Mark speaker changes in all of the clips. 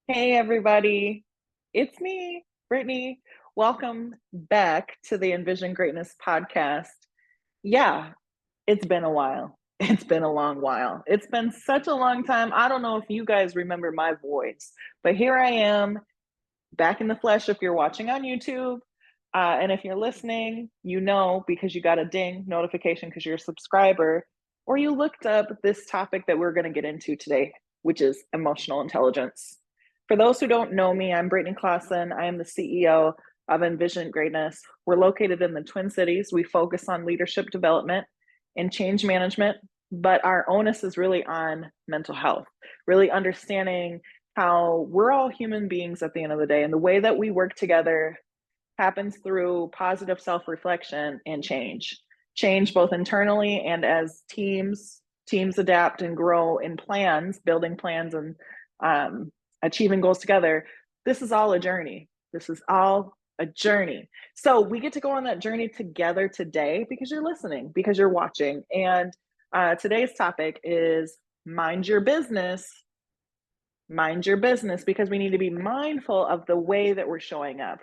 Speaker 1: Hey, everybody. It's me, Brittany. Welcome back to the Envision Greatness podcast. Yeah, it's been a while. It's been a long while. It's been such a long time. I don't know if you guys remember my voice, but here I am back in the flesh if you're watching on YouTube. And if you're listening, you know because you got a ding notification because you're a subscriber, or you looked up this topic that we're going to get into today, which is emotional intelligence. For those who don't know me, I'm Brittany Clausen. I am the CEO of Envision Greatness. We're located in the Twin Cities. We focus on leadership development and change management, but our onus is really on mental health, really understanding how we're all human beings at the end of the day. And the way that we work together happens through positive self reflection and change. Change both internally and as teams. Teams adapt and grow in plans, building plans and achieving goals together. This is all a journey. This is all a journey. So we get to go on that journey together today because you're listening, because you're watching. And today's topic is mind your business. Mind your business, because we need to be mindful of the way that we're showing up.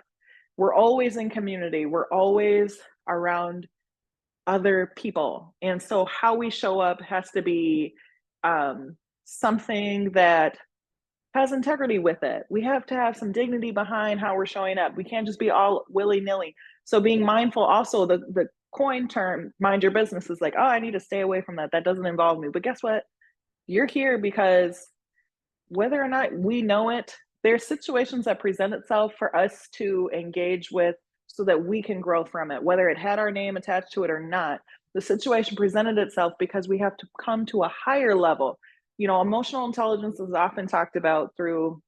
Speaker 1: We're always in community, we're always around other people. And so how we show up has to be something that has integrity with it. We have to have some dignity behind how we're showing up. We can't just be all willy-nilly. So being mindful, also the coin term, mind your business, is like, oh, I need to stay away from that. That doesn't involve me. But guess what? You're here because whether or not we know it, there's situations that present itself for us to engage with so that we can grow from it, whether it had our name attached to it or not. The situation presented itself because we have to come to a higher level. You know, emotional intelligence is often talked about through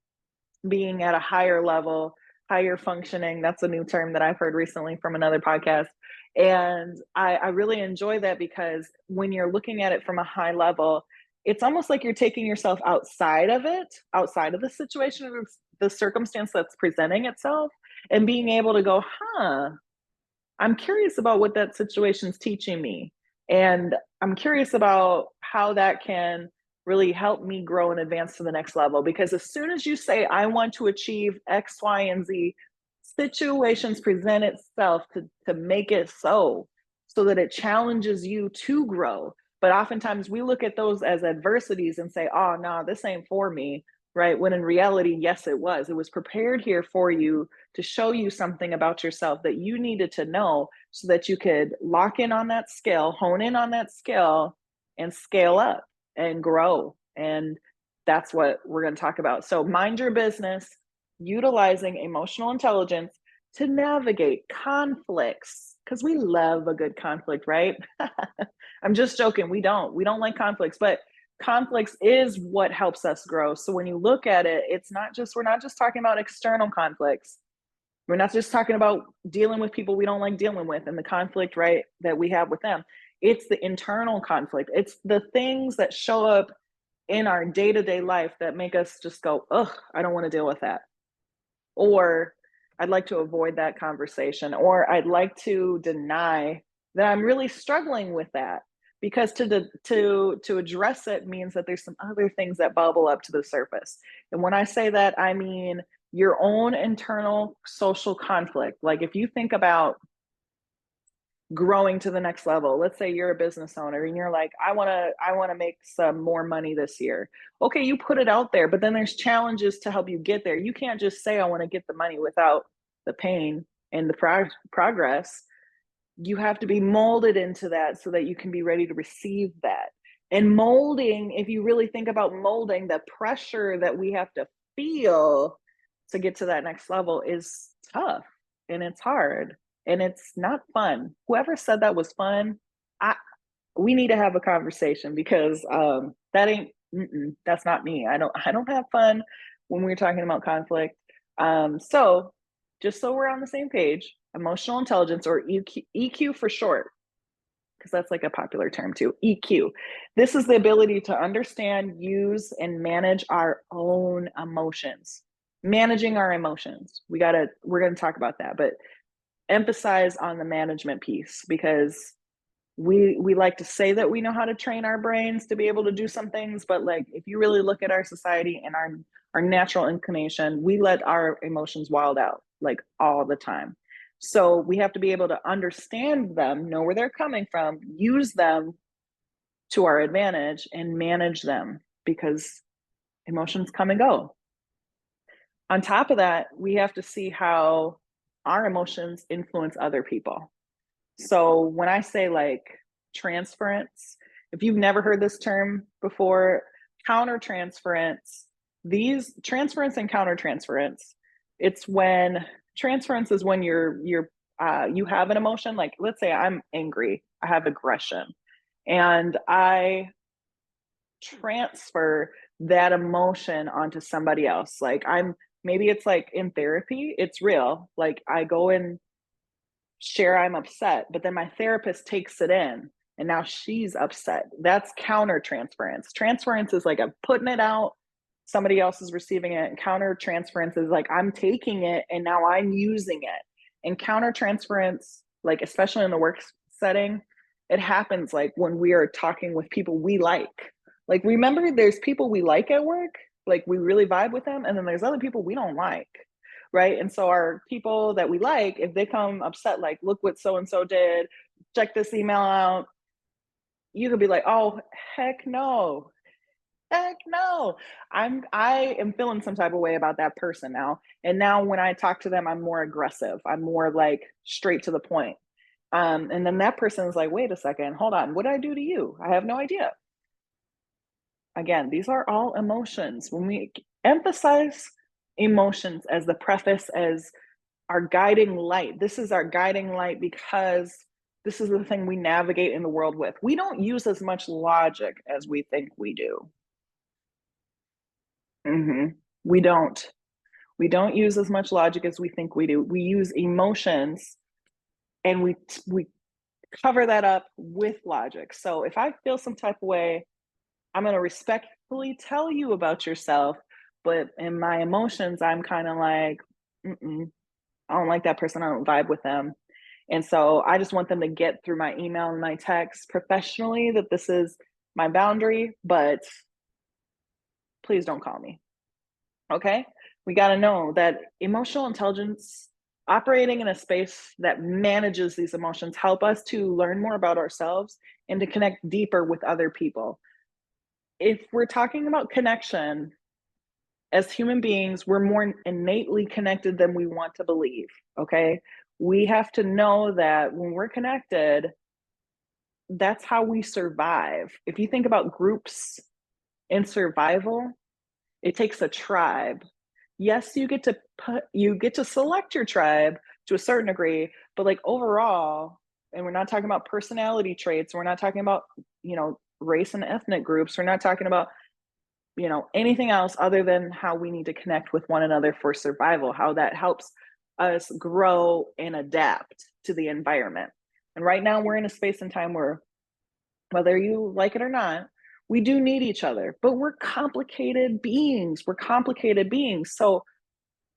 Speaker 1: being at a higher level, higher functioning. That's a new term that I've heard recently from another podcast. And I really enjoy that because when you're looking at it from a high level, it's almost like you're taking yourself outside of it, outside of the situation or the circumstance that's presenting itself, and being able to go, I'm curious about what that situation's teaching me. And I'm curious about how that can really help me grow and advance to the next level. Because as soon as you say, I want to achieve X, Y, and Z, situations present itself to make it so that it challenges you to grow. But oftentimes we look at those as adversities and say, oh, no, this ain't for me, right? When in reality, yes, it was. It was prepared here for you to show you something about yourself that you needed to know so that you could lock in on that skill, hone in on that skill, and scale up and grow. And that's what we're going to talk about. So, mind your business, utilizing emotional intelligence to navigate conflicts, because we love a good conflict, right? I'm just joking. We don't like conflicts, but conflicts is what helps us grow. So when you look at it, we're not just talking about external conflicts. We're not just talking about dealing with people we don't like dealing with and the conflict, right, that we have with them. It's the internal conflict. It's the things that show up in our day-to-day life that make us just go, ugh, I don't want to deal with that. Or I'd like to avoid that conversation. Or I'd like to deny that I'm really struggling with that. Because to address it means that there's some other things that bubble up to the surface. And when I say that, I mean your own internal social conflict. Like if you think about growing to the next level, let's say you're a business owner and you're like, I want to make some more money this year. Okay, you put it out there, but then there's challenges to help you get there. You can't just say I want to get the money without the pain and the progress. You have to be molded into that so that you can be ready to receive that. And molding, if you really think about molding, the pressure that we have to feel to get to that next level is tough and it's hard and it's not fun. Whoever said that was fun, I we need to have a conversation because that ain't that's not me. I don't have fun when we're talking about conflict. So just so we're on the same page, emotional intelligence, or EQ for short, because that's like a popular term too. EQ. This is the ability to understand, use, and manage our own emotions. Managing our emotions. We're gonna talk about that, but emphasize on the management piece because We like to say that we know how to train our brains to be able to do some things, but like if you really look at our society and our natural inclination, we let our emotions wild out like all the time. So we have to be able to understand them, know where they're coming from, use them to our advantage, and manage them, because emotions come and go. On top of that, we have to see how our emotions influence other people. So when I say like transference, if you've never heard this term before, countertransference, these transference and countertransference, it's when transference is when you have an emotion, like let's say I'm angry, I have aggression, and I transfer that emotion onto somebody else. Like maybe it's like in therapy, it's real. Like I go and share I'm upset, but then my therapist takes it in and now she's upset. That's counter transference. Transference is like I'm putting it out, somebody else is receiving it. And counter transference is like I'm taking it and now I'm using it. And counter transference, like especially in the work setting, it happens like when we are talking with people we like. Like remember, there's people we like at work, like we really vibe with them, and then there's other people we don't like, right? And so our people that we like, if they come upset, like, look what so and so did, check this email out, you could be like, oh, heck no. Heck no. I am feeling some type of way about that person now. And now when I talk to them, I'm more aggressive. I'm more like straight to the point. And then that person is like, wait a second, hold on, what did I do to you? I have no idea. Again, these are all emotions. When we emphasize emotions as the preface, as our guiding light. This is our guiding light because this is the thing we navigate in the world with. We don't use as much logic as we think we do. Mm-hmm. We don't. We don't use as much logic as we think we do. We use emotions, and we cover that up with logic. So if I feel some type of way, I'm going to respectfully tell you about yourself, but in my emotions, I'm kind of like, mm-mm, I don't like that person. I don't vibe with them. And so I just want them to get through my email and my text professionally that this is my boundary, but please don't call me. Okay? We got to know that emotional intelligence, operating in a space that manages these emotions, help us to learn more about ourselves and to connect deeper with other people. If we're talking about connection, as human beings, we're more innately connected than we want to believe. Okay. We have to know that when we're connected, that's how we survive. If you think about groups in survival, it takes a tribe. Yes, you get to select your tribe to a certain degree, but like overall, and we're not talking about personality traits, we're not talking about, race and ethnic groups, we're not talking about anything else other than how we need to connect with one another for survival, how that helps us grow and adapt to the environment. And right now we're in a space and time where, whether you like it or not, we do need each other, but we're complicated beings. We're complicated beings. So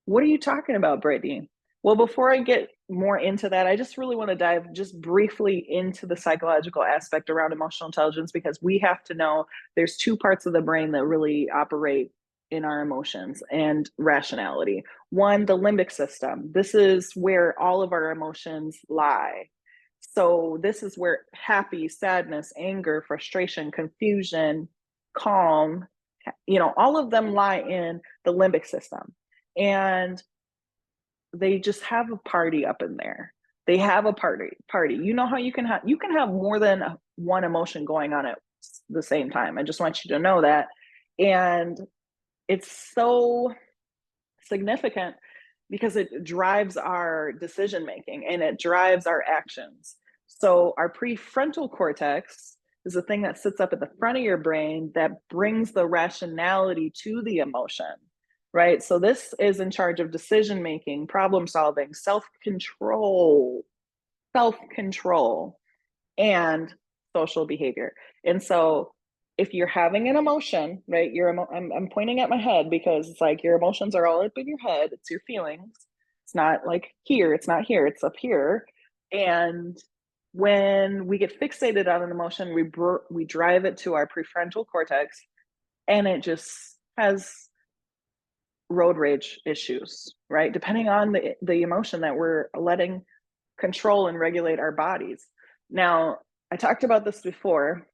Speaker 1: what are you talking about, Brittany? Well, before I get more into that, I just really want to dive just briefly into the psychological aspect around emotional intelligence, because we have to know there's two parts of the brain that really operate in our emotions and rationality. One, the limbic system. This is where all of our emotions lie. So this is where happy, sadness, anger, frustration, confusion, calm, all of them lie in the limbic system. And they just have a party up in there. They have a party. You know how you can have more than one emotion going on at the same time. I just want you to know that. And it's so significant because it drives our decision making and it drives our actions. So our prefrontal cortex is the thing that sits up at the front of your brain that brings the rationality to the emotion, right? So this is in charge of decision making, problem solving, self control, and social behavior. And so if you're having an emotion, right, I'm pointing at my head because it's like your emotions are all up in your head. It's your feelings. It's not like here. It's not here. It's up here. And When we get fixated on an emotion, we drive it to our prefrontal cortex, and it just has road rage issues, right? Depending on the emotion that we're letting control and regulate our bodies. Now, I talked about this before,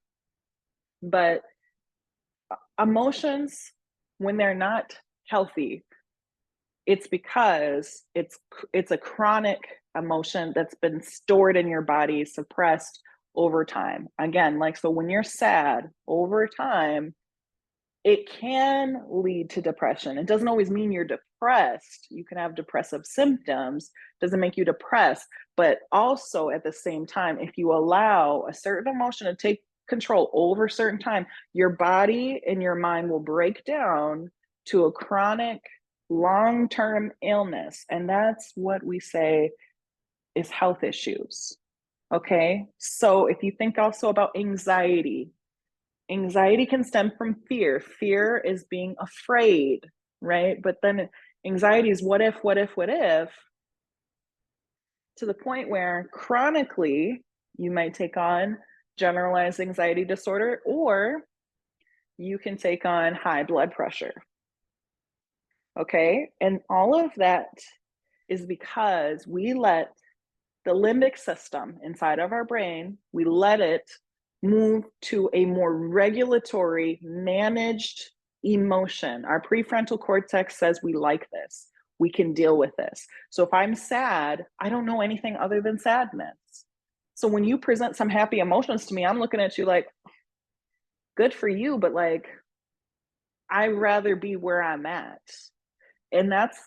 Speaker 1: but emotions, when they're not healthy, it's because it's a chronic emotion that's been stored in your body, suppressed over time. Again, like, so when you're sad over time, it can lead to depression. It doesn't always mean you're depressed. You can have depressive symptoms, doesn't make you depressed. But also at the same time, if you allow a certain emotion to take control over certain time, your body and your mind will break down to a chronic long-term illness. And that's what we say is health issues. Okay. So if you think also about anxiety, anxiety can stem from fear. Fear is being afraid, right? But then anxiety is what if, to the point where chronically you might take on generalized anxiety disorder, or you can take on high blood pressure. Okay. And all of that is because we let the limbic system inside of our brain, we let it move to a more regulatory, managed emotion. Our prefrontal cortex says we like this. We can deal with this. So if I'm sad, I don't know anything other than sadness. So when you present some happy emotions to me, I'm looking at you like, good for you, but like, I'd rather be where I'm at. And that's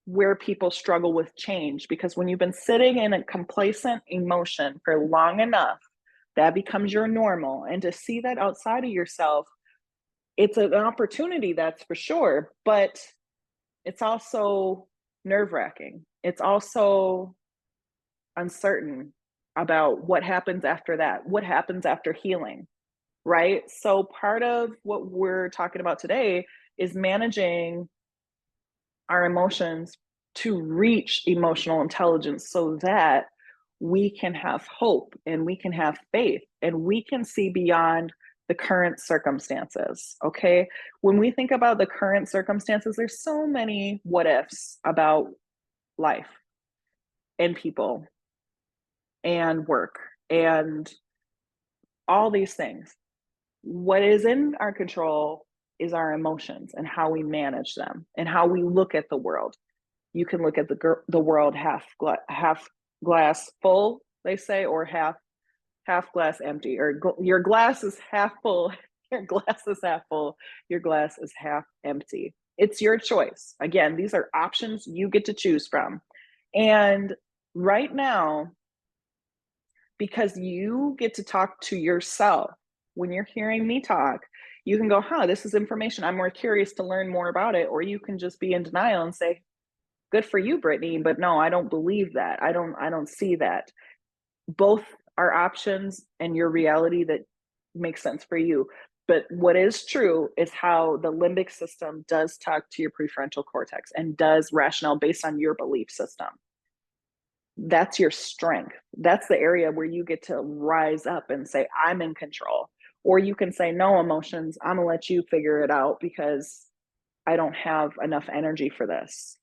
Speaker 1: where people struggle with change, because when you've been sitting in a complacent emotion for long enough, that becomes your normal. And to see that outside of yourself, it's an opportunity, that's for sure, but it's also nerve-wracking. It's also uncertain about what happens after that, what happens after healing, right? So part of what we're talking about today is managing our emotions to reach emotional intelligence, so that we can have hope and we can have faith and we can see beyond the current circumstances. Okay. When we think about the current circumstances, there's so many what ifs about life and people and work and all these things. What is in our control is our emotions and how we manage them and how we look at the world. You can look at the world half glass full, they say, or half glass empty, or your glass is half full, your glass is half full, your glass is half empty. It's your choice. Again, these are options you get to choose from. And right now, because you get to talk to yourself, when you're hearing me talk, you can go, this is information. I'm more curious to learn more about it. Or you can just be in denial and say, good for you, Brittany, but no, I don't believe that. I don't see that. Both are options and your reality that makes sense for you. But what is true is how the limbic system does talk to your prefrontal cortex and does rationale based on your belief system. That's your strength. That's the area where you get to rise up and say, I'm in control. Or you can say, no, emotions, I'm gonna let you figure it out because I don't have enough energy for this.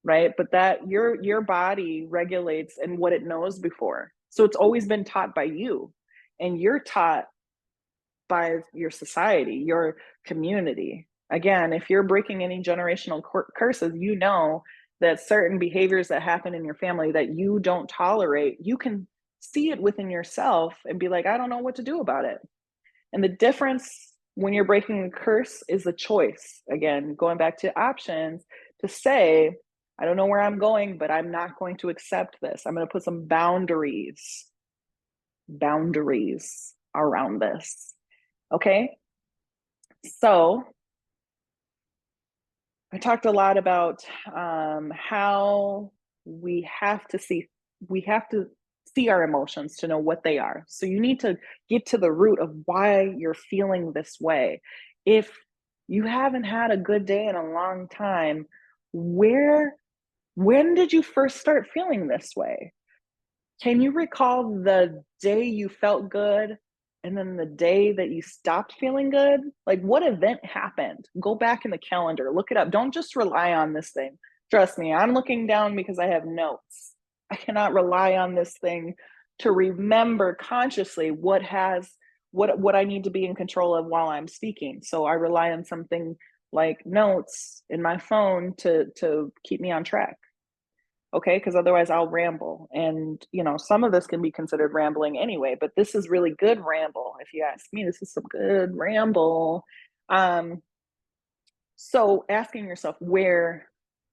Speaker 1: Right? But that your body regulates and what it knows before. So it's always been taught by you, and you're taught by your society, your community. Again, if you're breaking any generational curses, you know that certain behaviors that happen in your family that you don't tolerate, you can see it within yourself and be like, I don't know what to do about it. And the difference when you're breaking a curse is a choice. Again, going back to options, to say, I don't know where I'm going, but I'm not going to accept this. I'm going to put some boundaries around this. Okay. So I talked a lot about how we have to see our emotions to know what they are. So you need to get to the root of why you're feeling this way. If you haven't had a good day in a long time, when did you first start feeling this way? Can you recall the day you felt good and then the day that you stopped feeling good? Like, what event happened? Go back in the calendar, look it up. Don't just rely on this thing. Trust me, I'm looking down because I have notes. I cannot rely on this thing to remember consciously what I need to be in control of while I'm speaking. So I rely on something like notes in my phone to keep me on track. Okay, because otherwise I'll ramble. And, some of this can be considered rambling anyway, but this is really good ramble. If you ask me, this is some good ramble. Um, so asking yourself, where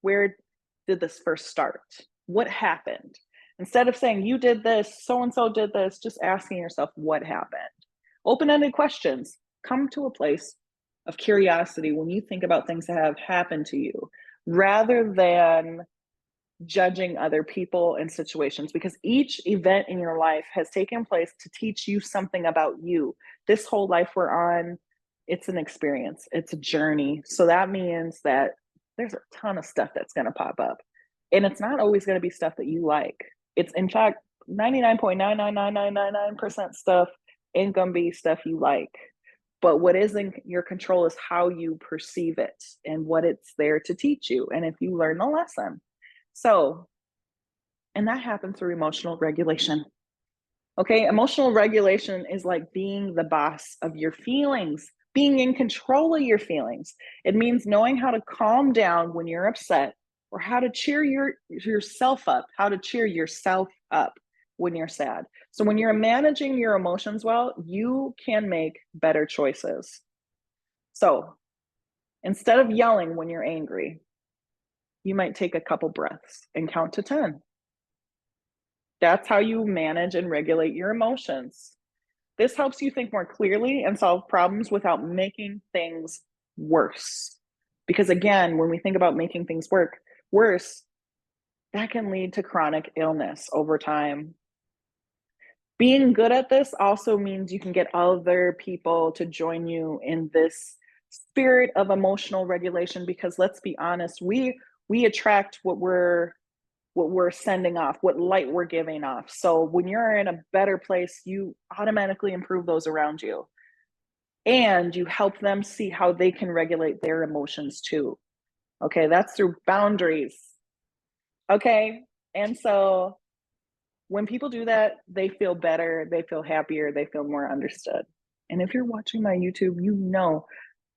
Speaker 1: did this first start? What happened? Instead of saying you did this, so and so did this, just asking yourself what happened. Open-ended questions. Come to a place of curiosity when you think about things that have happened to you, rather than judging other people and situations, because each event in your life has taken place to teach you something about you. This whole life we're on, it's an experience, it's a journey. So that means that there's a ton of stuff that's going to pop up. And it's not always going to be stuff that you like. It's, in fact, 99.99999% stuff ain't going to be stuff you like. But what is in your control is how you perceive it and what it's there to teach you. And if you learn the lesson. So, and that happens through emotional regulation. Okay, emotional regulation is like being the boss of your feelings, being in control of your feelings. It means knowing how to calm down when you're upset, or how to cheer yourself up, how to cheer yourself up when you're sad. So when you're managing your emotions well, you can make better choices. So instead of yelling when you're angry, you might take a couple breaths and count to 10. That's how you manage and regulate your emotions. This helps you think more clearly and solve problems without making things worse. Because again, when we think about making things worse, that can lead to chronic illness over time. Being good at this also means you can get other people to join you in this spirit of emotional regulation, because let's be honest, we attract what we're sending off, what light we're giving off. So when you're in a better place, you automatically improve those around you. And you help them see how they can regulate their emotions too. Okay, that's through boundaries. Okay, and so when people do that, they feel better, they feel happier, they feel more understood. And if you're watching my YouTube,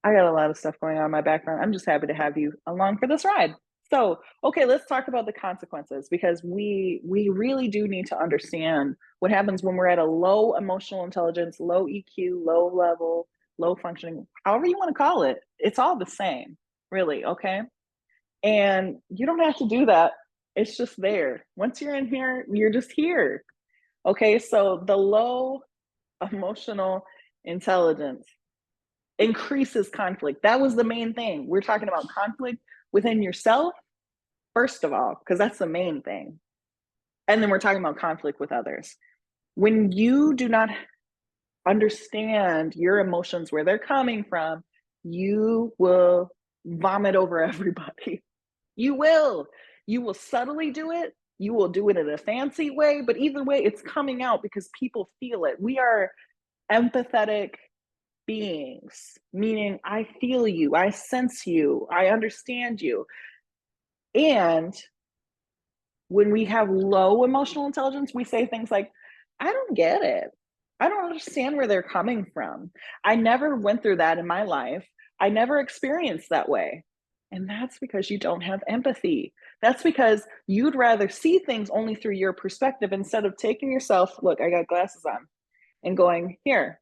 Speaker 1: I got a lot of stuff going on in my background. I'm just happy to have you along for this ride. So, okay, let's talk about the consequences, because we really do need to understand what happens when we're at a low emotional intelligence, low EQ, low level, low functioning, however you want to call it. It's all the same, really, okay? And you don't have to do that. It's just there. Once you're in here, you're just here. Okay, so the low emotional intelligence increases conflict. That was the main thing. We're talking about conflict within yourself, first of all, because that's the main thing. And then we're talking about conflict with others. When you do not understand your emotions, where they're coming from, you will vomit over everybody. You will. You will subtly do it. You will do it in a fancy way, but either way, it's coming out because people feel it. We are empathetic beings, meaning I feel you, I sense you, I understand you. And when we have low emotional intelligence, we say things like, I don't get it. I don't understand where they're coming from. I never went through that in my life. I never experienced that way. And that's because you don't have empathy. That's because you'd rather see things only through your perspective instead of taking yourself, look, I got glasses on, and going, here,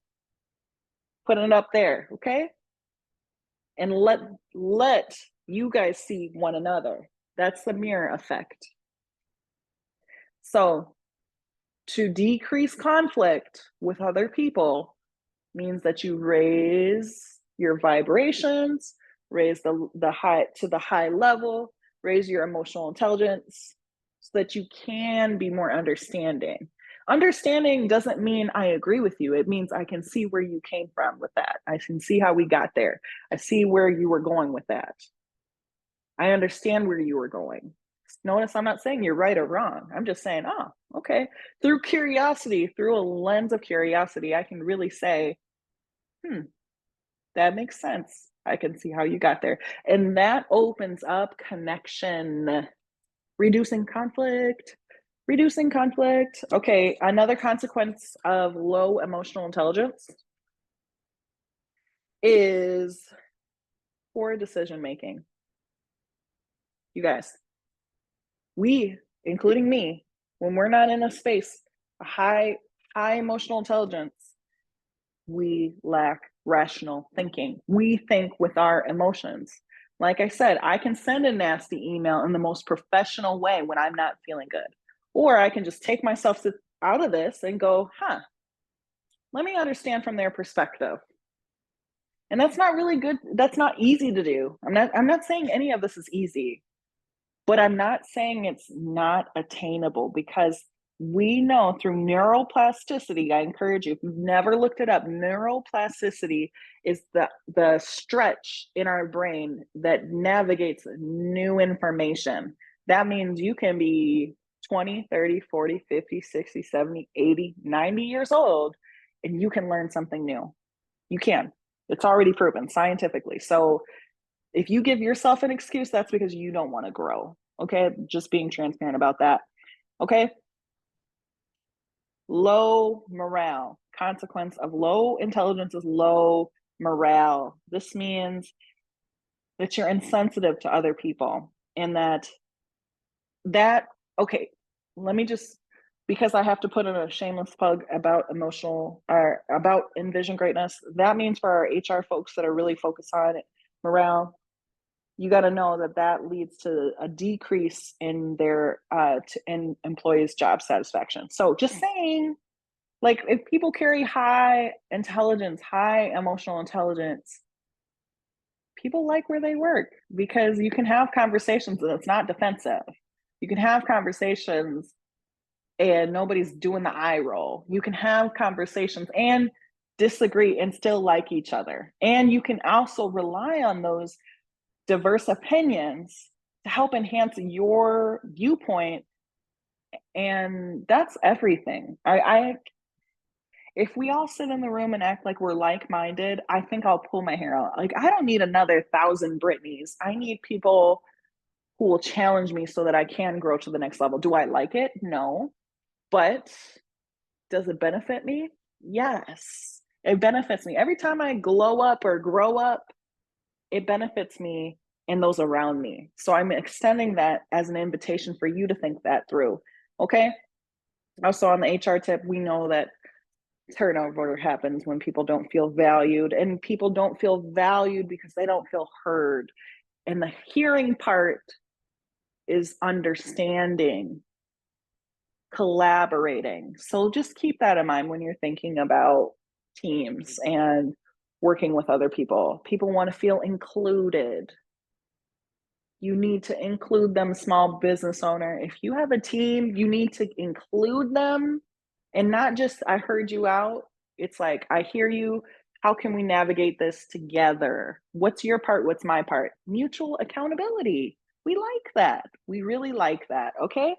Speaker 1: put it up there, okay? And let you guys see one another. That's the mirror effect. So to decrease conflict with other people means that you raise your vibrations, raise the high level, raise your emotional intelligence so that you can be more understanding. Understanding doesn't mean I agree with you. It means I can see where you came from with that. I can see how we got there. I see where you were going with that. I understand where you were going. Notice I'm not saying you're right or wrong. I'm just saying, oh, okay. Through curiosity, through a lens of curiosity, I can really say, hmm, that makes sense. I can see how you got there. And that opens up connection, reducing conflict, reducing conflict. Okay, another consequence of low emotional intelligence is poor decision making. You guys, we, including me, when we're not in a space, a high emotional intelligence, we lack rational thinking. We think with our emotions. Like I said, I can send a nasty email in the most professional way when I'm not feeling good. Or I can just take myself out of this and go, let me understand from their perspective. And that's not really good. That's not easy to do. I'm not saying any of this is easy, but I'm not saying it's not attainable, because we know through neuroplasticity, I encourage you, if you've never looked it up, neuroplasticity is the stretch in our brain that navigates new information. That means you can be 20, 30, 40, 50, 60, 70, 80, 90 years old, and you can learn something new. You can. It's already proven scientifically. So if you give yourself an excuse, that's because you don't want to grow. Okay. Just being transparent about that. Okay. Low morale. Consequence of low intelligence is low morale. This means that you're insensitive to other people, and okay, let me just, because I have to put in a shameless plug about emotional or about Envision Greatness. That means for our HR folks that are really focused on morale, you got to know that leads to a decrease in their in employees' job satisfaction. So just saying, like, if people carry high intelligence, high emotional intelligence, people like where they work, because you can have conversations and it's not defensive. You can have conversations and nobody's doing the eye roll. You can have conversations and disagree and still like each other. And you can also rely on those diverse opinions to help enhance your viewpoint. And that's everything. If we all sit in the room and act like we're like-minded, I think I'll pull my hair out. Like, I don't need another 1,000 Britneys. I need people who will challenge me so that I can grow to the next level. Do I like it? No. But does it benefit me? Yes. It benefits me. Every time I glow up or grow up, it benefits me and those around me. So I'm extending that as an invitation for you to think that through. Okay. Also, on the HR tip, we know that turnover happens when people don't feel valued, and people don't feel valued because they don't feel heard. And the hearing part is understanding, collaborating. So just keep that in mind when you're thinking about teams and working with other people. People want to feel included. You need to include them, small business owner. If you have a team, you need to include them, and not just, I heard you out. It's like, I hear you. How can we navigate this together? What's your part? What's my part? Mutual accountability. We like that. We really like that. Okay.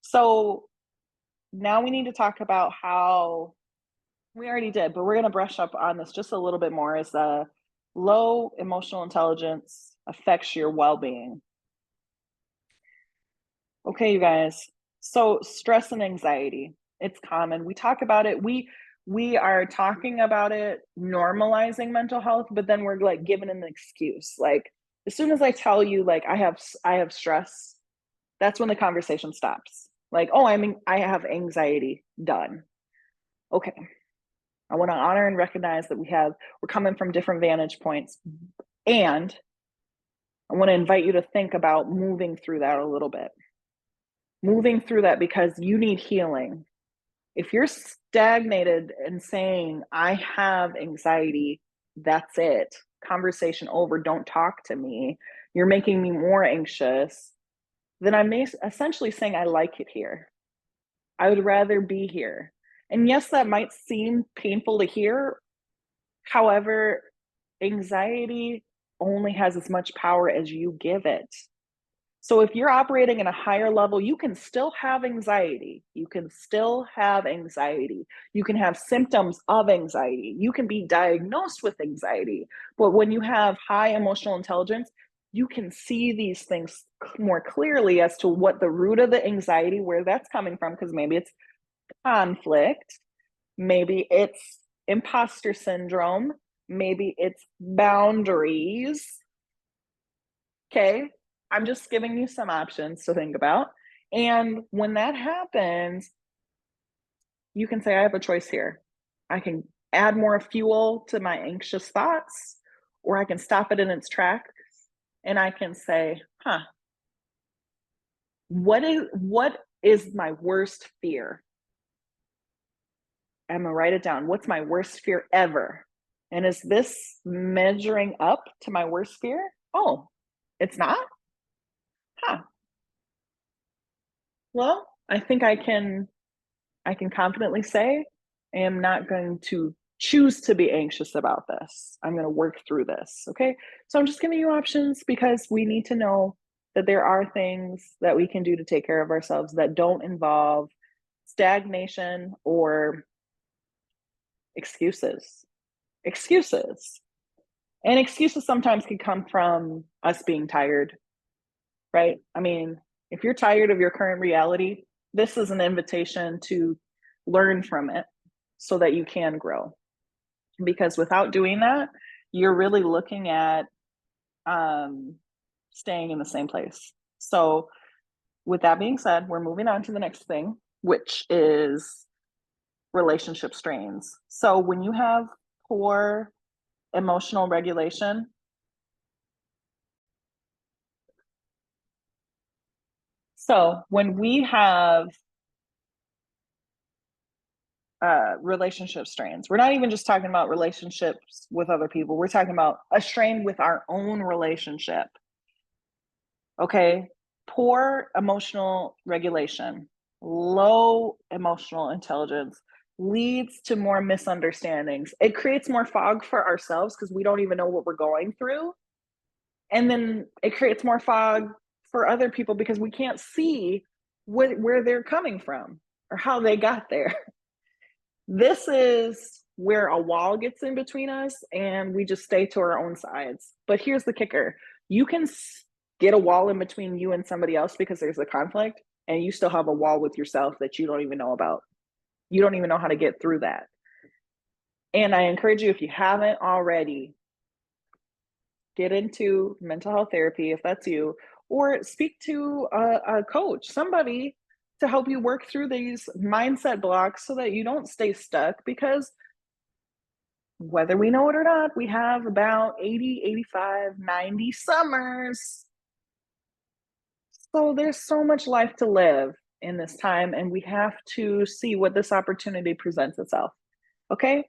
Speaker 1: So now we need to talk about how, we already did, but we're going to brush up on this just a little bit more, as low emotional intelligence affects your well-being. Okay, you guys. So stress and anxiety, it's common. We talk about it. We are talking about it, normalizing mental health, but then we're like giving an excuse. Like, as soon as I tell you, like, I have stress, that's when the conversation stops. Like, oh, I have anxiety. Done. Okay. I want to honor and recognize that we're coming from different vantage points. And I want to invite you to think about moving through that a little bit. Moving through that because you need healing. If you're stagnated and saying, I have anxiety, that's it, conversation over, don't talk to me, you're making me more anxious, then I'm essentially saying, I like it here. I would rather be here. And yes, that might seem painful to hear. However, anxiety only has as much power as you give it. So if you're operating in a higher level, you can still have anxiety. You can still have anxiety. You can have symptoms of anxiety. You can be diagnosed with anxiety. But when you have high emotional intelligence, you can see these things more clearly as to what the root of the anxiety, where that's coming from, because maybe it's conflict, maybe it's imposter syndrome, maybe it's boundaries. Okay. I'm just giving you some options to think about. And when that happens, you can say, I have a choice here. I can add more fuel to my anxious thoughts, or I can stop it in its tracks and I can say, what is my worst fear? I'm gonna write it down. What's my worst fear ever? And is this measuring up to my worst fear? Oh, it's not? Huh. Well, I think I can confidently say I am not going to choose to be anxious about this. I'm going to work through this. Okay. So I'm just giving you options because we need to know that there are things that we can do to take care of ourselves that don't involve stagnation or excuses. Excuses. And excuses sometimes can come from us being tired, right? I mean, if you're tired of your current reality, this is an invitation to learn from it so that you can grow. Because without doing that, you're really looking at staying in the same place. So, with that being said, we're moving on to the next thing, which is relationship strains. So, when you have poor emotional regulation, so when we have relationship strains. We're not even just talking about relationships with other people. We're talking about a strain with our own relationship. Okay. Poor emotional regulation, low emotional intelligence leads to more misunderstandings. It creates more fog for ourselves because we don't even know what we're going through. And then it creates more fog for other people because we can't see where they're coming from or how they got there. This is where a wall gets in between us and we just stay to our own sides. But here's the kicker. You can get a wall in between you and somebody else because there's a conflict, and you still have a wall with yourself that you don't even know about. You don't even know how to get through that. And I encourage you, if you haven't already, get into mental health therapy if that's you, or speak to a coach, somebody to help you work through these mindset blocks so that you don't stay stuck, because whether we know it or not, we have about 80, 85, 90 summers. So there's so much life to live in this time, and we have to see what this opportunity presents itself. Okay.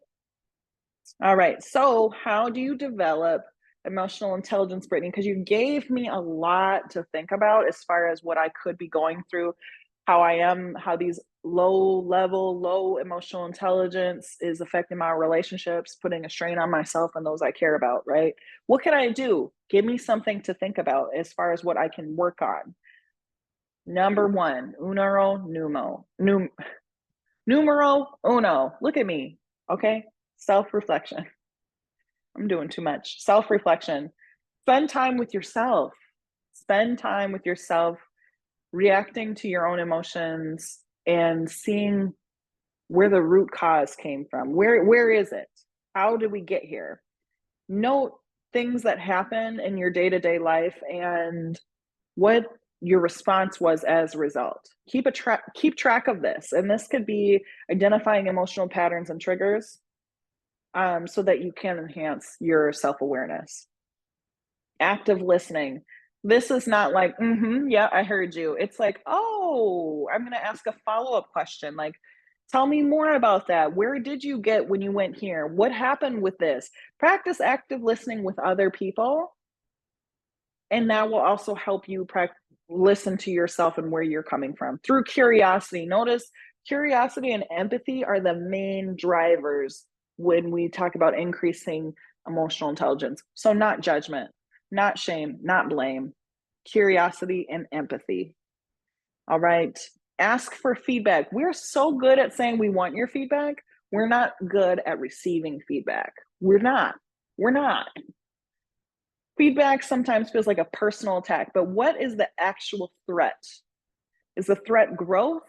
Speaker 1: All right. So, how do you develop emotional intelligence, Brittany? Because you gave me a lot to think about as far as what I could be going through, how these low emotional intelligence is affecting my relationships, putting a strain on myself and those I care about, right? What can I do? Give me something to think about as far as what I can work on. Number one, numero uno. Look at me. Okay. Self reflection. I'm doing too much. Self reflection. Spend time with yourself. Spend time with yourself, reacting to your own emotions and seeing where the root cause came from. Where is it? How did we get here? Note things that happen in your day-to-day life and what your response was as a result. Keep track of this. And this could be identifying emotional patterns and triggers, so that you can enhance your self-awareness. Active listening. This is not like, yeah, I heard you. It's like, oh, I'm going to ask a follow-up question. Like, tell me more about that. Where did you get when you went here? What happened with this? Practice active listening with other people. And that will also help you listen to yourself and where you're coming from through curiosity. Notice curiosity and empathy are the main drivers when we talk about increasing emotional intelligence. So, not judgment, not shame, not blame. curiosity, and empathy. All right. Ask for feedback. We're so good at saying we want your feedback. We're not good at receiving feedback. We're not. We're not. Feedback sometimes feels like a personal attack, but what is the actual threat? Is the threat growth?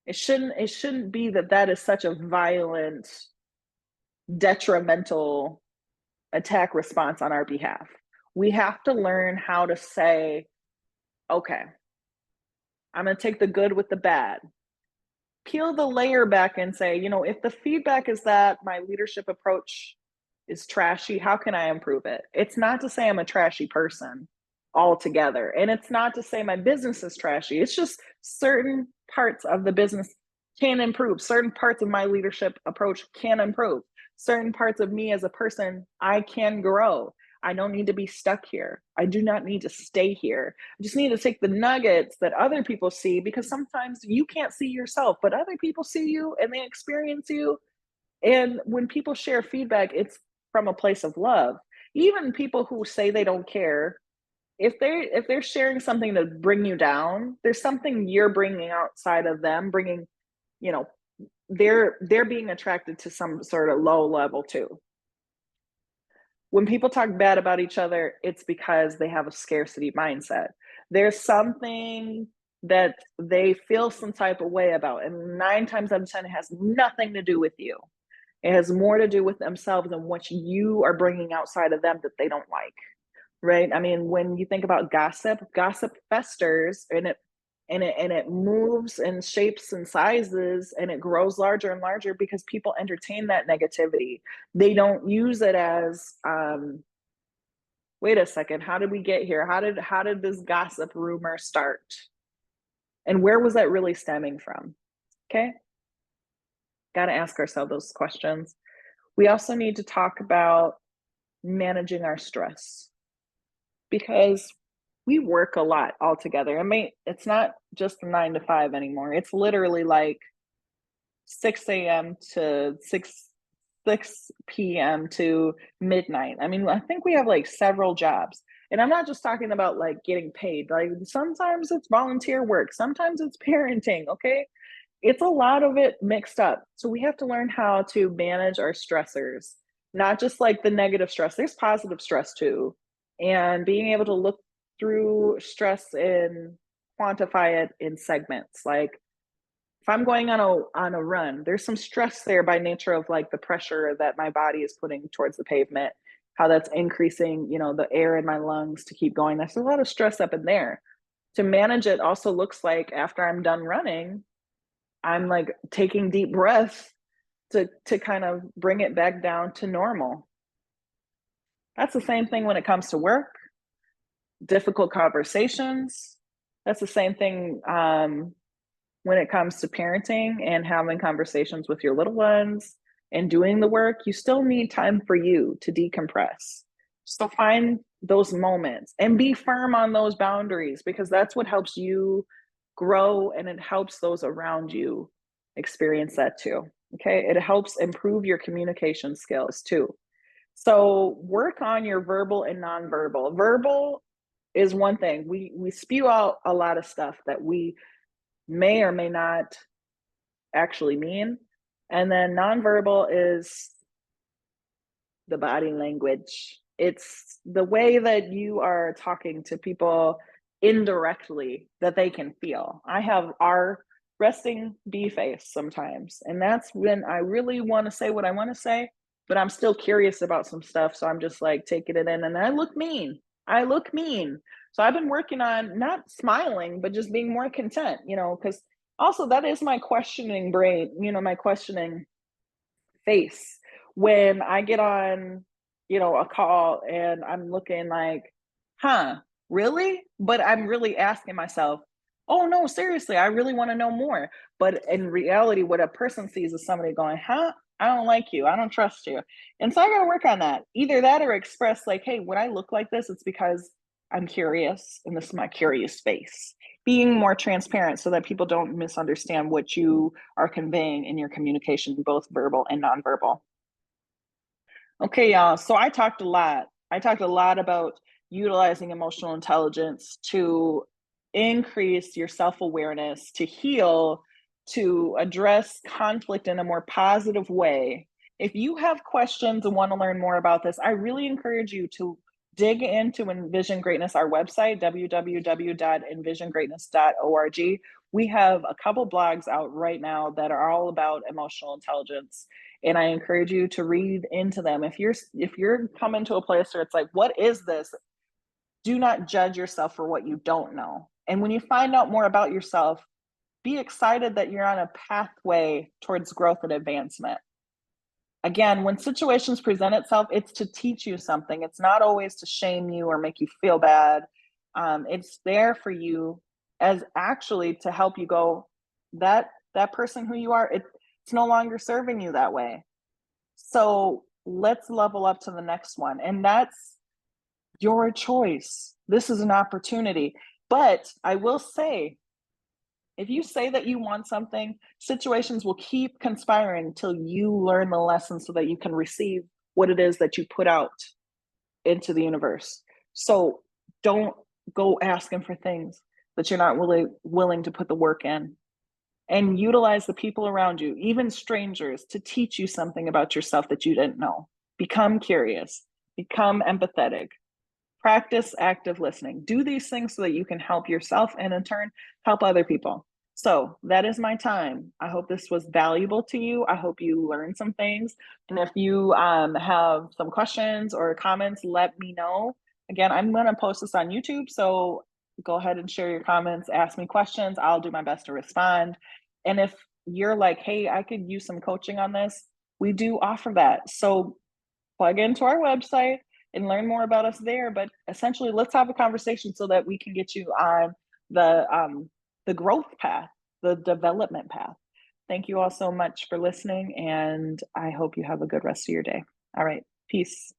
Speaker 1: It shouldn't be that is such a violent, detrimental attack response on our behalf. We have to learn how to say, okay, I'm going to take the good with the bad. Peel the layer back and say, if the feedback is that my leadership approach is trashy, how can I improve it? It's not to say I'm a trashy person altogether. And it's not to say my business is trashy. It's just certain parts of the business can improve. Certain parts of my leadership approach can improve. Certain parts of me as a person, I can grow. I don't need to be stuck here. I do not need to stay here. I just need to take the nuggets that other people see, because sometimes you can't see yourself, but other people see you and they experience you. And when people share feedback, it's from a place of love. Even people who say they don't care, if they're sharing something to bring you down, there's something you're bringing outside of them, bringing, you know, they're being attracted to some sort of low level too. When people talk bad about each other, it's because they have a scarcity mindset. There's something that they feel some type of way about, and 9 times out of 10, it has nothing to do with you. It has more to do with themselves and what you are bringing outside of them that they don't like, right? I mean, when you think about gossip, gossip festers, and it moves and shapes and sizes, and it grows larger and larger because people entertain that negativity. They don't use it as wait a second, how did we get here? How did this gossip rumor start? And where was that really stemming from? Okay. Got to ask ourselves those questions. We also need to talk about managing our stress, because we work a lot all together. I mean, it's not just 9 to 5 anymore. It's literally like 6 a.m. to 6 p.m. to midnight. I mean, I think we have like several jobs. And I'm not just talking about like getting paid. Like sometimes it's volunteer work, sometimes it's parenting, okay? It's a lot of it mixed up. So we have to learn how to manage our stressors, not just like the negative stress. There's positive stress too. And being able to look through stress and quantify it in segments. Like if I'm going on a run, there's some stress there by nature of like the pressure that my body is putting towards the pavement, how that's increasing, the air in my lungs to keep going. There's a lot of stress up in there. To manage it also looks like after I'm done running, I'm like taking deep breaths to kind of bring it back down to normal. That's the same thing when it comes to work, difficult conversations. That's the same thing when it comes to parenting and having conversations with your little ones and doing the work. You still need time for you to decompress. So find those moments and be firm on those boundaries, because that's what helps you grow, and it helps those around you experience that too. Okay. It helps improve your communication skills too. So work on your verbal and nonverbal. Verbal is one thing. We spew out a lot of stuff that we may or may not actually mean. And then nonverbal is the body language. It's the way that you are talking to people indirectly that they can feel. I have our resting bee face sometimes, and that's when I really want to say what I want to say, but I'm still curious about some stuff. So I'm just like taking it in, and I look mean. I look mean. So I've been working on not smiling, but just being more content, because also that is my questioning brain, my questioning face. When I get on, a call and I'm looking like, huh, really? But I'm really asking myself, oh no, seriously, I really want to know more. But in reality, what a person sees is somebody going, huh? I don't like you. I don't trust you. And so I got to work on that. Either that or express like, hey, when I look like this, it's because I'm curious and this is my curious face. Being more transparent so that people don't misunderstand what you are conveying in your communication, both verbal and nonverbal. Okay, y'all. So I talked a lot. I talked a lot about utilizing emotional intelligence to increase your self-awareness, to heal, to address conflict in a more positive way. If you have questions and want to learn more about this, I really encourage you to dig into Envision Greatness, our website, www.envisiongreatness.org. We have a couple blogs out right now that are all about emotional intelligence, and I encourage you to read into them. If you're coming to a place where it's like, what is this? Do not judge yourself for what you don't know. And when you find out more about yourself, be excited that you're on a pathway towards growth and advancement. Again, when situations present itself, it's to teach you something. It's not always to shame you or make you feel bad. It's there for you as actually to help you go, that person who you are, it's no longer serving you that way. So let's level up to the next one. And that's your choice. This is an opportunity. But I will say, if you say that you want something, situations will keep conspiring until you learn the lesson so that you can receive what it is that you put out into the universe. So don't go asking for things that you're not willing to put the work in. And utilize the people around you, even strangers, to teach you something about yourself that you didn't know. Become curious, become empathetic, practice active listening. Do these things so that you can help yourself and in turn help other people. So that is my time. I hope this was valuable to you. I hope you learned some things. And if you have some questions or comments, let me know. Again, I'm going to post this on YouTube. So go ahead and share your comments, ask me questions. I'll do my best to respond. And if you're like, hey, I could use some coaching on this, we do offer that. So plug into our website and learn more about us there. But essentially, let's have a conversation so that we can get you on the growth path, the development path. Thank you all so much for listening, and I hope you have a good rest of your day. All right, peace.